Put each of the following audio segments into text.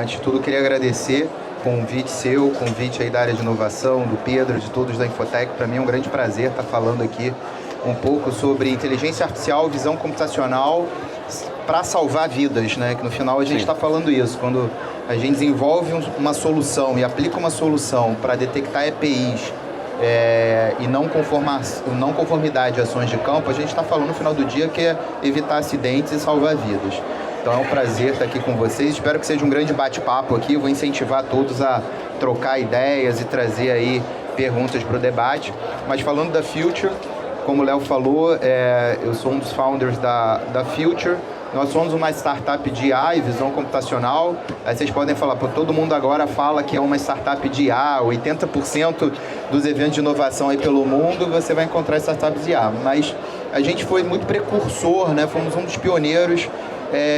Antes de tudo, eu queria agradecer o convite seu, o convite aí da área de inovação, do Pedro, de todos da Infotech. Para mim é um grande prazer estar falando aqui um pouco sobre inteligência artificial, visão computacional para salvar vidas, né? Que no final a gente está falando isso. Quando a gente desenvolve uma solução e aplica uma solução para detectar EPIs e não conformidade de ações de campo, a gente está falando no final do dia que é evitar acidentes e salvar vidas. Então é um prazer estar aqui com vocês. Espero que seja um grande bate-papo aqui. Eu vou incentivar todos a trocar ideias e trazer aí perguntas para o debate. Mas falando da Future, como o Léo falou, eu sou um dos founders da Future. Nós somos uma startup de IA e visão computacional. Aí vocês podem falar, pô, todo mundo agora fala que é uma startup de IA, 80% dos eventos de inovação aí pelo mundo, você vai encontrar startups de IA. Mas a gente foi muito precursor, né? Fomos um dos pioneiros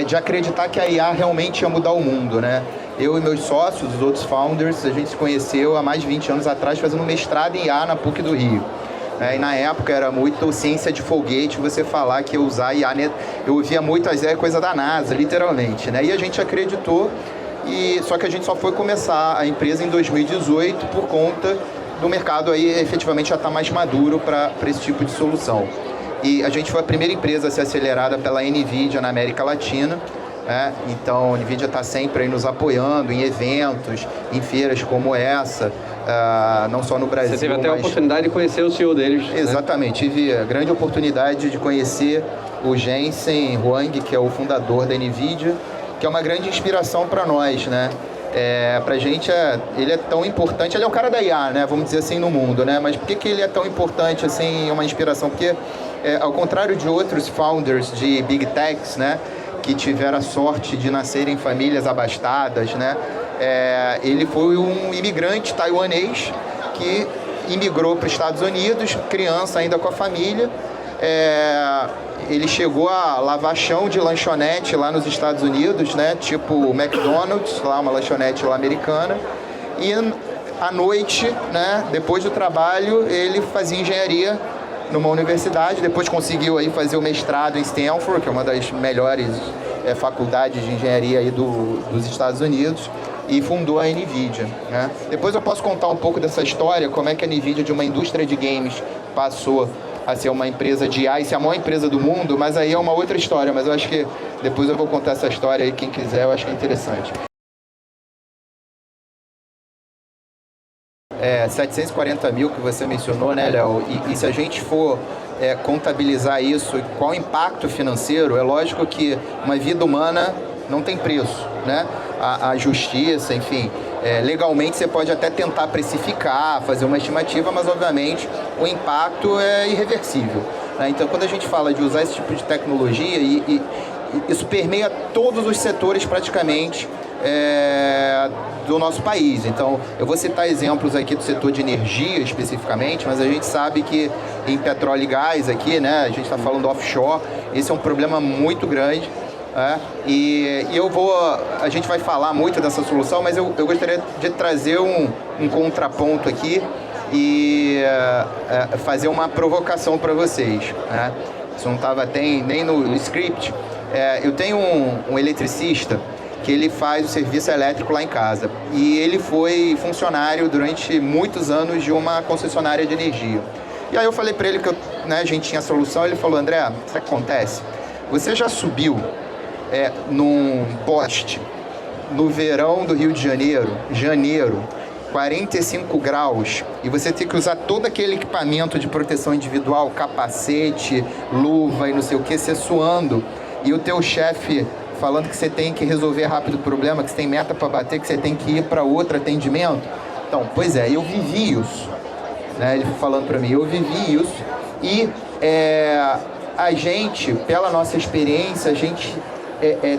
de acreditar que a IA realmente ia mudar o mundo, né? Eu e meus sócios, os outros founders, a gente se conheceu há mais de 20 anos atrás fazendo mestrado em IA na PUC do Rio. E na época era muito ciência de foguete você falar que ia usar IA. Eu ouvia muito as ideias, coisa da NASA, literalmente, né? E a gente acreditou, só que a gente só foi começar a empresa em 2018 por conta do mercado aí efetivamente já estar mais maduro para esse tipo de solução. E a gente foi a primeira empresa a ser acelerada pela NVIDIA na América Latina. Então a NVIDIA está sempre aí nos apoiando em eventos, em feiras como essa, não só no Brasil. Você teve até a oportunidade de conhecer o CEO deles. Exatamente, tive a grande oportunidade de conhecer o Jensen Huang, que é o fundador da NVIDIA, que é uma grande inspiração para nós, né? Pra gente, ele é tão importante, ele é o cara da IA, né? Vamos dizer assim, no mundo, né? Mas por que ele é tão importante, assim, uma inspiração? Porque, ao contrário de outros founders de Big Techs, né? Que tiveram a sorte de nascer em famílias abastadas, né? Ele foi um imigrante taiwanês que imigrou para os Estados Unidos, criança ainda com a família. Ele chegou a lavar chão de lanchonete lá nos Estados Unidos, né? Tipo o McDonald's, lá uma lanchonete lá americana. E à noite, né? Depois do trabalho, ele fazia engenharia numa universidade, depois conseguiu aí fazer o mestrado em Stanford, que é uma das melhores faculdades de engenharia aí dos Estados Unidos, e fundou a NVIDIA, né? Depois eu posso contar um pouco dessa história, como é que a NVIDIA, de uma indústria de games, passou a ser uma empresa de IA e ser a maior empresa do mundo, mas aí é uma outra história, mas eu acho que depois eu vou contar essa história aí, quem quiser, eu acho que é interessante. 740 mil que você mencionou, né, Léo? E se a gente for contabilizar isso, qual o impacto financeiro, é lógico que uma vida humana não tem preço, né? A justiça, enfim, legalmente você pode até tentar precificar, fazer uma estimativa, mas obviamente o impacto é irreversível, né? Então, quando a gente fala de usar esse tipo de tecnologia, isso permeia todos os setores praticamente do nosso país. Então, eu vou citar exemplos aqui do setor de energia especificamente, mas a gente sabe que em petróleo e gás aqui, né, a gente está falando offshore, esse é um problema muito grande. A gente vai falar muito dessa solução, mas eu gostaria de trazer um contraponto aqui e fazer uma provocação para vocês, né? Isso não estava nem no script. Eu tenho um eletricista que ele faz o serviço elétrico lá em casa. E ele foi funcionário durante muitos anos de uma concessionária de energia. E aí eu falei para ele que a gente tinha a solução, ele falou, André, sabe o que acontece? Você já subiu num poste no verão do Rio de janeiro, 45 graus, e você tem que usar todo aquele equipamento de proteção individual, capacete, luva e não sei o que, você suando, e o teu chefe falando que você tem que resolver rápido o problema, que você tem meta para bater, que você tem que ir para outro atendimento. Então, pois eu vivi isso, né? Ele falando para mim, eu vivi isso, e a gente, pela nossa experiência, a gente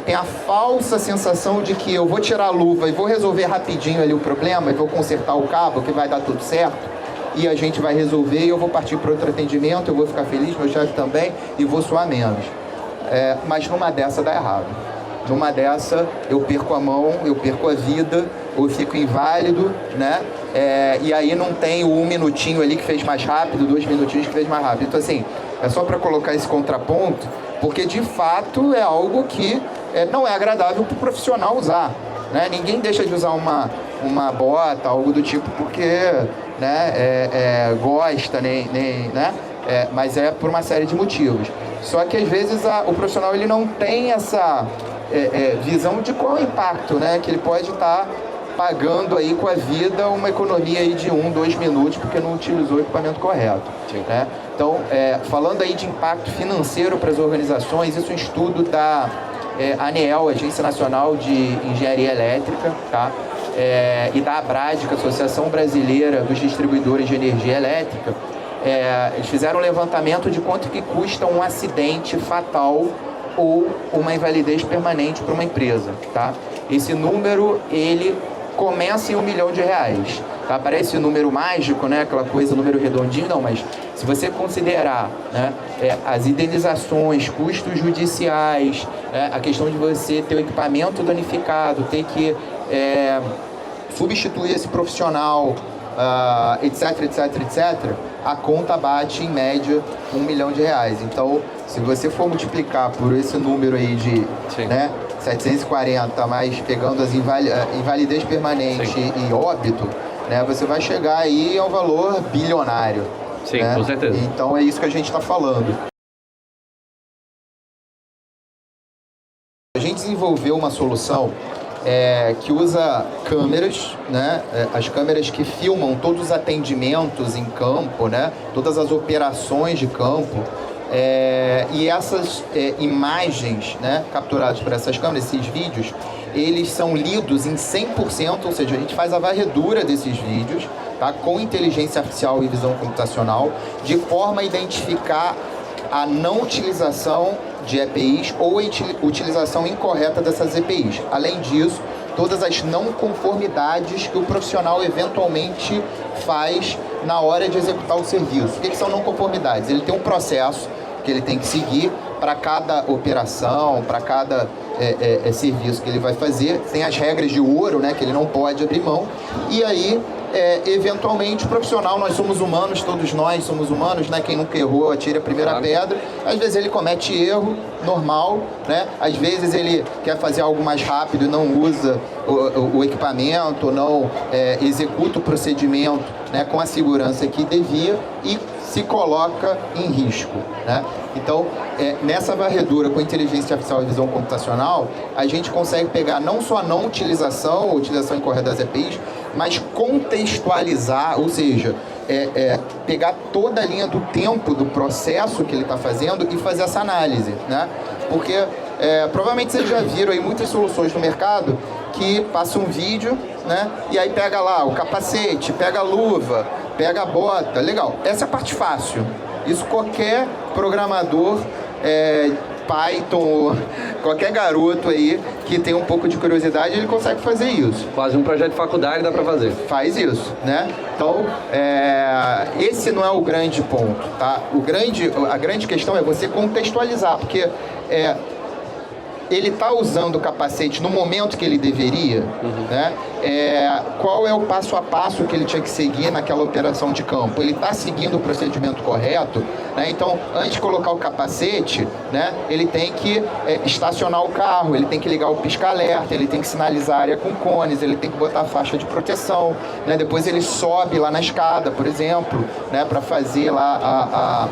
tem a falsa sensação de que eu vou tirar a luva e vou resolver rapidinho ali o problema, e vou consertar o cabo, que vai dar tudo certo, e a gente vai resolver, e eu vou partir para outro atendimento, eu vou ficar feliz, meu chefe também, e vou suar menos. Mas numa dessa dá errado. Numa dessa eu perco a mão, eu perco a vida, eu fico inválido, né? E aí não tem o 1 minutinho ali que fez mais rápido, 2 minutinhos que fez mais rápido. Então assim, é só para colocar esse contraponto, porque de fato é algo que não é agradável para o profissional usar. né? Ninguém deixa de usar uma bota, algo do tipo, porque, né, gosta, né? Mas é por uma série de motivos. Só que às vezes o profissional ele não tem essa visão de qual é o impacto, né, que ele pode estar pagando aí com a vida uma economia aí de 1-2 minutos porque não utilizou o equipamento correto. Né? Então, falando aí de impacto financeiro para as organizações, isso é um estudo da ANEEL, Agência Nacional de Engenharia Elétrica, tá? E da Abrádica, Associação Brasileira dos Distribuidores de Energia Elétrica. Eles fizeram um levantamento de quanto que custa um acidente fatal ou uma invalidez permanente para uma empresa, tá? Esse número, ele começa em R$1 milhão, tá? Parece um número mágico, né? Aquela coisa, número redondinho, não, mas se você considerar, né, as indenizações, custos judiciais, a questão de você ter o equipamento danificado, ter que substituir esse profissional, etc, a conta bate em média R$1 milhão. Então, se você for multiplicar por esse número aí de 740, mais pegando as invalidez permanente e óbito, né, você vai chegar aí ao valor bilionário. Sim, né? Com certeza. Então é isso que a gente está falando. A gente desenvolveu uma solução que usa câmeras, né? As câmeras que filmam todos os atendimentos em campo, né? Todas as operações de campo. E essas imagens, né, capturadas por essas câmeras, esses vídeos, eles são lidos em 100%, ou seja, a gente faz a varredura desses vídeos, tá, com inteligência artificial e visão computacional, de forma a identificar a não utilização de EPIs ou a utilização incorreta dessas EPIs. Além disso, todas as não conformidades que o profissional eventualmente faz na hora de executar o serviço. O que são não conformidades? Ele tem um processo que ele tem que seguir para cada operação, para cada serviço que ele vai fazer. Tem as regras de ouro, né, que ele não pode abrir mão. E aí, eventualmente, o profissional, nós somos humanos, todos nós somos humanos, né? Quem nunca errou, atira a primeira pedra. Às vezes ele comete erro, normal, né? Às vezes ele quer fazer algo mais rápido e não usa o equipamento, não executa o procedimento, né, com a segurança que devia e se coloca em risco, né? Então, nessa varredura com inteligência artificial e visão computacional, a gente consegue pegar não só a não utilização ou utilização incorreta das EPIs, mas contextualizar, ou seja, pegar toda a linha do tempo do processo que ele está fazendo e fazer essa análise, né? Porque provavelmente vocês já viram aí muitas soluções no mercado que passa um vídeo, né? E aí pega lá o capacete, pega a luva, pega a bota, legal. Essa é a parte fácil. Isso qualquer programador, Python, qualquer garoto aí que tem um pouco de curiosidade, ele consegue fazer isso. Quase um projeto de faculdade dá para fazer. Faz isso, né? Então, esse não é o grande ponto, tá? A grande questão é você contextualizar, porque ele está usando o capacete no momento que ele deveria, né? Qual é o passo a passo que ele tinha que seguir naquela operação de campo? Ele está seguindo o procedimento correto, né? Então, antes de colocar o capacete, né, ele tem que estacionar o carro, ele tem que ligar o pisca-alerta, ele tem que sinalizar a área com cones, ele tem que botar a faixa de proteção, né? Depois ele sobe lá na escada, por exemplo, né, para fazer lá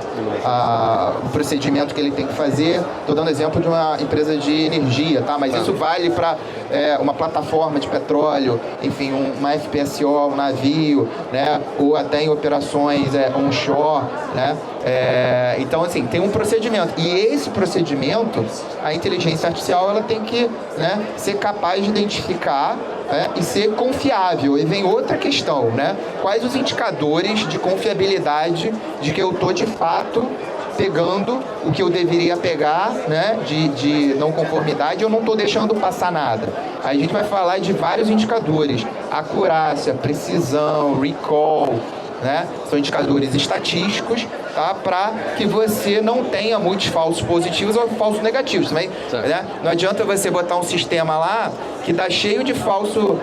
o procedimento que ele tem que fazer. Estou dando exemplo de uma empresa de energia, tá? Mas isso vale para uma plataforma de petróleo, enfim, uma FPSO, um navio, né? Ou até em operações onshore, né? Então, assim, tem um procedimento. E esse procedimento, a inteligência artificial, ela tem que, né, ser capaz de identificar, e ser confiável. E vem outra questão, né? Quais os indicadores de confiabilidade de que eu estou, de fato, pegando o que eu deveria pegar, né, de não conformidade, eu não estou deixando passar nada. Aí a gente vai falar de vários indicadores: acurácia, precisão, recall, né? São indicadores estatísticos, tá? Para que você não tenha muitos falsos positivos ou falsos negativos também, né? Não adianta você botar um sistema lá que dá cheio de falso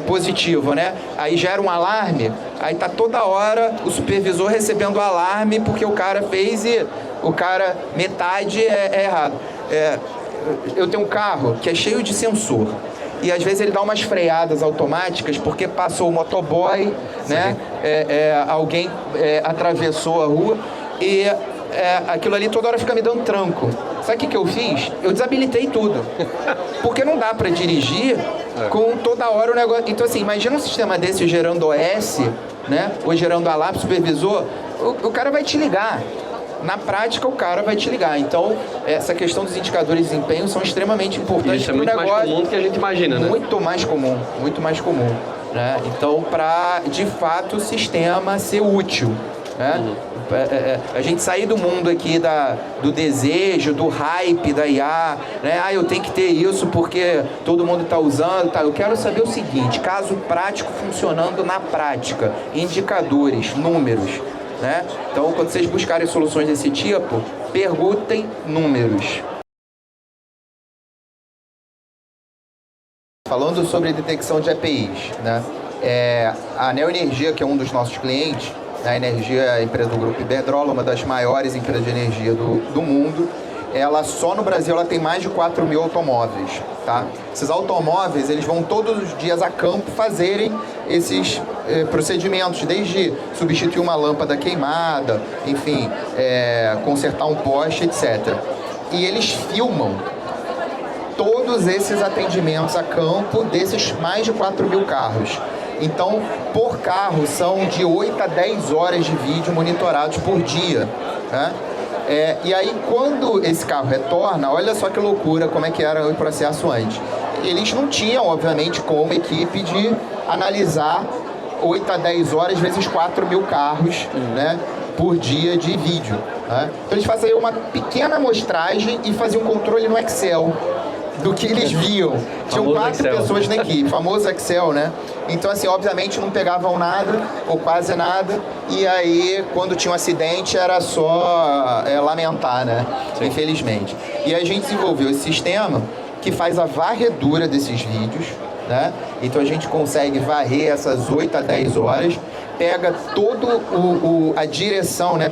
positivo, né? Aí gera um alarme, aí tá toda hora o supervisor recebendo alarme porque o cara fez e o cara, metade é errado. Eu tenho um carro que é cheio de sensor. e às vezes ele dá umas freadas automáticas porque passou o motoboy, né? Alguém atravessou a rua e aquilo ali toda hora fica me dando tranco. Sabe o que eu fiz? Eu desabilitei tudo. Porque não dá para dirigir com toda hora o negócio. Então, assim, imagina um sistema desse gerando OS, né? Ou gerando alarme supervisor, o cara vai te ligar. Na prática, o cara vai te ligar. Então, essa questão dos indicadores de desempenho são extremamente importantes. Isso é muito mais comum do que a gente imagina, né? Muito mais comum, muito mais comum. Né? Então, para, de fato, o sistema ser útil. Né? A gente sair do mundo aqui do desejo, do hype da IA, né? Eu tenho que ter isso porque todo mundo está usando. Tá? Eu quero saber o seguinte, caso prático funcionando na prática, indicadores, números. Né? Então, quando vocês buscarem soluções desse tipo, perguntem números. Falando sobre detecção de EPIs, né? A Neoenergia, que é um dos nossos clientes, a Energia é a empresa do grupo Iberdrola, uma das maiores empresas de energia do mundo. Ela só no Brasil ela tem mais de 4 mil automóveis, tá? Esses automóveis, eles vão todos os dias a campo fazerem esses procedimentos, desde substituir uma lâmpada queimada, enfim, consertar um poste, etc. E eles filmam todos esses atendimentos a campo desses mais de 4 mil carros. Então, por carro, são de 8 a 10 horas de vídeo monitorados por dia, né? E aí, quando esse carro retorna, olha só que loucura, como é que era o processo antes. Eles não tinham, obviamente, como equipe de analisar 8 a 10 horas vezes 4 mil carros, né, por dia de vídeo. Né? Então, eles faziam uma pequena amostragem e faziam um controle no Excel do que eles viam. Tinham 4 pessoas na equipe, famoso Excel, né? Então, assim, obviamente não pegavam nada, ou quase nada, e aí, quando tinha um acidente, era só lamentar, né? Sim. Infelizmente. E a gente desenvolveu esse sistema que faz a varredura desses vídeos, né? Então, a gente consegue varrer essas 8 a 10 horas, pega todo a direção, né?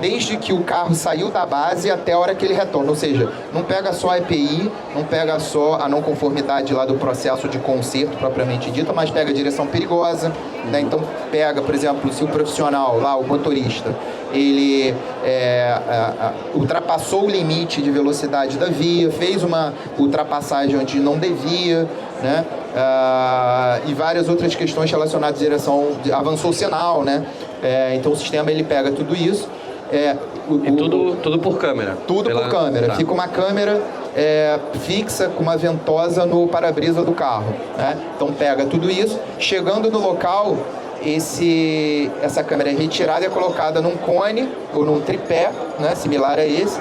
Desde que o carro saiu da base até a hora que ele retorna. Ou seja, não pega só a EPI, não pega só a não conformidade lá do processo de conserto propriamente dito, mas pega a direção perigosa, né? Então pega, por exemplo, se o profissional lá, o motorista, ele ultrapassou o limite de velocidade da via, fez uma ultrapassagem onde não devia, né? E várias outras questões relacionadas à direção, avançou o sinal, né? Então o sistema ele pega tudo isso. Tudo por câmera? Tudo por câmera. Tá. Fica uma câmera fixa com uma ventosa no para-brisa do carro, né? Então pega tudo isso, chegando no local, essa câmera é retirada e é colocada num cone ou num tripé, né, similar a esse,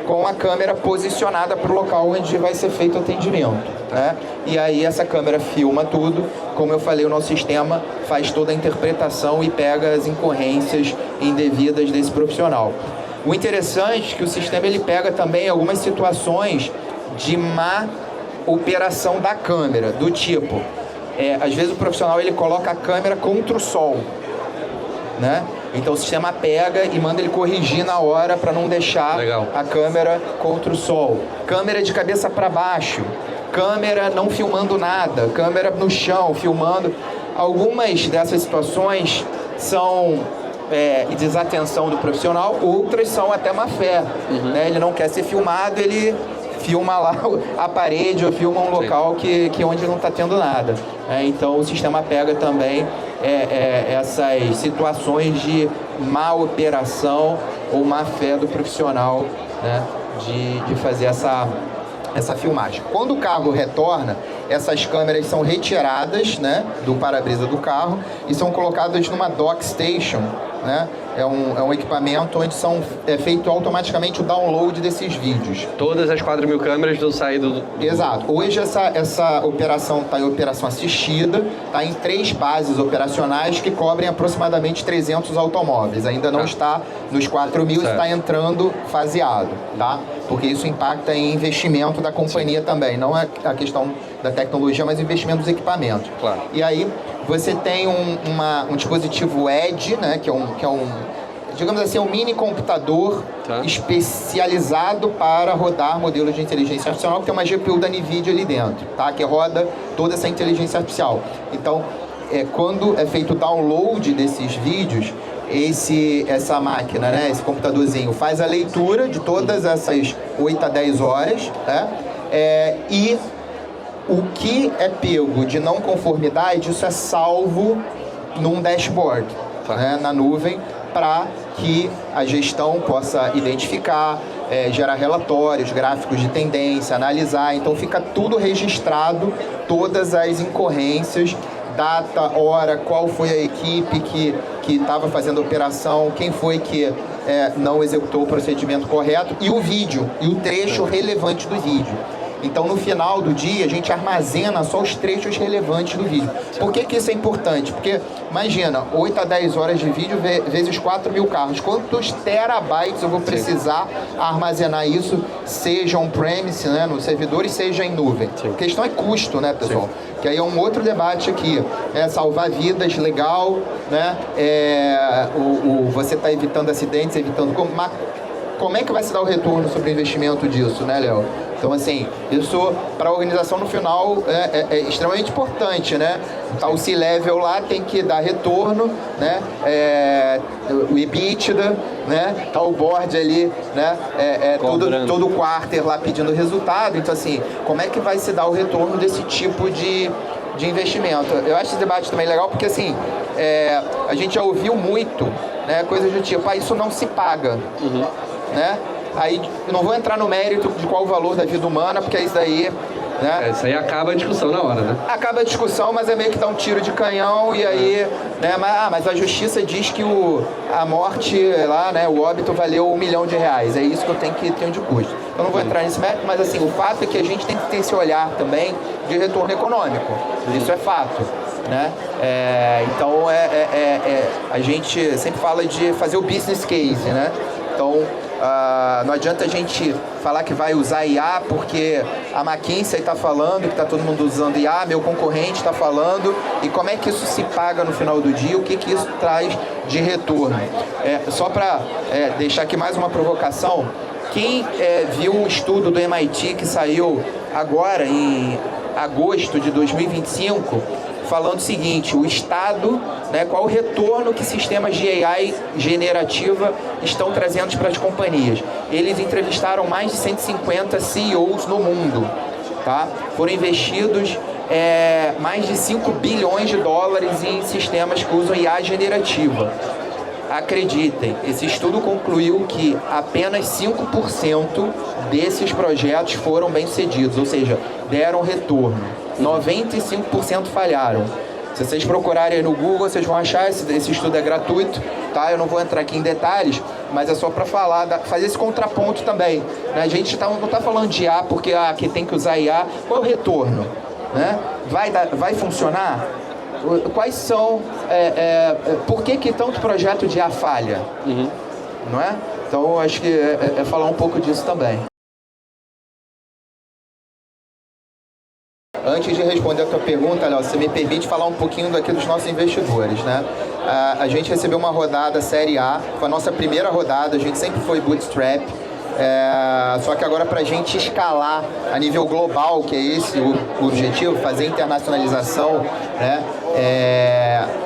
com a câmera posicionada para o local onde vai ser feito o atendimento, né? E aí essa câmera filma tudo. Como eu falei, o nosso sistema faz toda a interpretação e pega as incorrências indevidas desse profissional. O interessante é que o sistema ele pega também algumas situações de má operação da câmera, do tipo, às vezes o profissional ele coloca a câmera contra o sol, né? Então o sistema pega e manda ele corrigir na hora para não deixar a câmera contra o sol. Câmera de cabeça para baixo, câmera não filmando nada, câmera no chão filmando. Algumas dessas situações são desatenção do profissional, outras são até má fé. Né? Ele não quer ser filmado, ele filma lá a parede ou filma um local que onde não está tendo nada. Então o sistema pega também essas situações de má operação ou má fé do profissional, né, de fazer essa filmagem. Quando o carro retorna, essas câmeras são retiradas, né, do para-brisa do carro e são colocadas numa dock station, né? É um equipamento onde é feito automaticamente o download desses vídeos. Todas as 4 mil câmeras vão sair do... Exato. Hoje essa operação está em operação assistida, está em 3 bases operacionais que cobrem aproximadamente 300 automóveis. Ainda não está nos 4 mil, está entrando faseado, tá? Porque isso impacta em investimento da companhia também. Não é a questão da tecnologia, mas o investimento dos equipamentos. Claro. E aí você tem um dispositivo Edge, né, que é um digamos assim, um mini computador especializado para rodar modelos de inteligência artificial, que tem uma GPU da NVIDIA ali dentro, tá? Que roda toda essa inteligência artificial. Então, quando é feito o download desses vídeos, essa máquina, né, esse computadorzinho, faz a leitura de todas essas 8 a 10 horas, né? E o que é pego de não conformidade, isso é salvo num dashboard, né, na nuvem, para que a gestão possa identificar, gerar relatórios, gráficos de tendência, analisar. Então fica tudo registrado, todas as incorrências, data, hora, qual foi a equipe que estava fazendo a operação, quem foi que não executou o procedimento correto, e o vídeo, e o trecho relevante do vídeo. Então, no final do dia, a gente armazena só os trechos relevantes do vídeo. Por que isso é importante? Porque, imagina, 8 a 10 horas de vídeo vezes 4.000 carros. Quantos terabytes eu vou precisar armazenar isso, seja on-premise, né, no servidor, e seja em nuvem? A questão é custo, né, pessoal? Que aí é um outro debate aqui. Salvar vidas, legal, né? Você está evitando acidentes, evitando... Como é que vai se dar o retorno sobre o investimento disso, né, Léo? Então, assim, isso para a organização no final é extremamente importante, né? Tá, o C-Level lá tem que dar retorno, né? O EBITDA, né? Tá o board ali, né? Todo o quarter lá pedindo resultado. Então, assim, como é que vai se dar o retorno desse tipo de investimento? Eu acho esse debate também legal porque, assim, a gente já ouviu muito, né, coisas do tipo, isso não se paga, né? Aí eu não vou entrar no mérito de qual o valor da vida humana, porque isso daí, né? Isso aí acaba a discussão na hora, né? Acaba a discussão, mas é meio que dar um tiro de canhão e aí, né? Mas a justiça diz que a morte lá, né? O óbito valeu R$1 milhão. É isso que eu tenho que ter de custo. Eu não vou entrar nesse mérito, mas assim, o fato é que a gente tem que ter esse olhar também de retorno econômico. Isso é fato, né? Então, a gente sempre fala de fazer o business case, né? Então, não adianta a gente falar que vai usar IA porque a McKinsey está falando que está todo mundo usando IA, meu concorrente está falando, e como é que isso se paga no final do dia, o que isso traz de retorno. Só para deixar aqui mais uma provocação, quem viu um estudo do MIT que saiu agora em agosto de 2025, falando o seguinte, o Estado, né, qual o retorno que sistemas de AI generativa estão trazendo para as companhias. Eles entrevistaram mais de 150 CEOs no mundo, tá? Foram investidos mais de 5 bilhões de dólares em sistemas que usam IA generativa. Acreditem, esse estudo concluiu que apenas 5% desses projetos foram bem-sucedidos, ou seja, deram retorno. 95% falharam. Se vocês procurarem aí no Google, vocês vão achar, esse estudo é gratuito, tá? Eu não vou entrar aqui em detalhes, mas é só para falar, fazer esse contraponto também, né? A gente não está falando de IA porque que tem que usar IA. Qual é o retorno, né? Vai funcionar? Quais são... por que tanto projeto de IA falha? Não é? Então, eu acho que é falar um pouco disso também. Antes de responder a tua pergunta, Léo, você me permite falar um pouquinho daqui dos nossos investidores, né? A gente recebeu uma rodada Série A, foi a nossa primeira rodada, a gente sempre foi bootstrap, só que agora para a gente escalar a nível global, que é esse o objetivo, fazer internacionalização, né?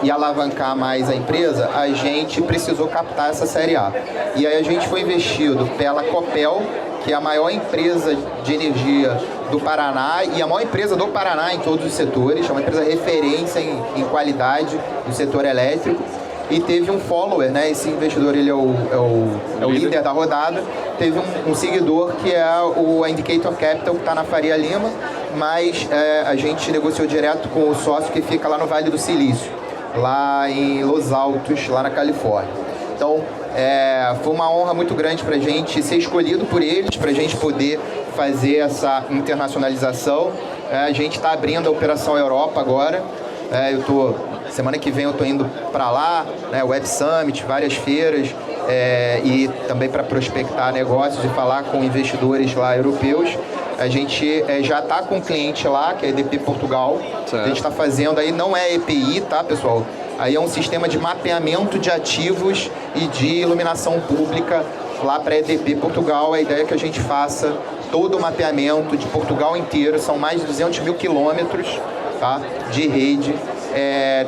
E alavancar mais a empresa, a gente precisou captar essa Série A. E aí a gente foi investido pela Copel, que é a maior empresa de energia do Paraná e a maior empresa do Paraná em todos os setores, é uma empresa referência em qualidade do setor elétrico, e teve um follower, né? Esse investidor, ele é o líder da rodada, teve um seguidor que é o Indicator Capital, que está na Faria Lima, mas a gente negociou direto com o sócio que fica lá no Vale do Silício, lá em Los Altos, lá na Califórnia. Então, foi uma honra muito grande para a gente ser escolhido por eles, para a gente poder fazer essa internacionalização. A gente está abrindo a Operação Europa agora. Semana que vem eu estou indo para lá, né, Web Summit, várias feiras, e também para prospectar negócios e falar com investidores lá europeus. A gente já está com um cliente lá, que é a EDP Portugal. Certo. A gente está fazendo aí, não é EPI, tá, pessoal? Aí é um sistema de mapeamento de ativos e de iluminação pública lá para a EDP Portugal. A ideia é que a gente faça todo o mapeamento de Portugal inteiro, são mais de 200 mil quilômetros, tá, de rede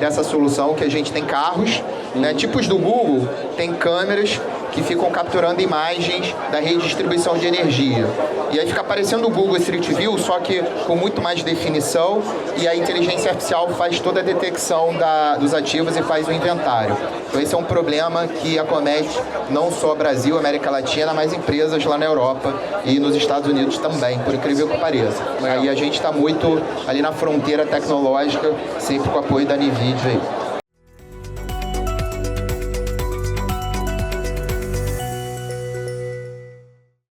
dessa solução, que a gente tem carros, né, tipos do Google, tem câmeras que ficam capturando imagens da rede de distribuição de energia. E aí fica aparecendo o Google Street View, só que com muito mais definição, e a inteligência artificial faz toda a detecção dos ativos e faz o inventário. Então esse é um problema que acomete não só Brasil, América Latina, mas empresas lá na Europa e nos Estados Unidos também, por incrível que pareça. Aí a gente está muito ali na fronteira tecnológica, sempre com o apoio da NVIDIA aí.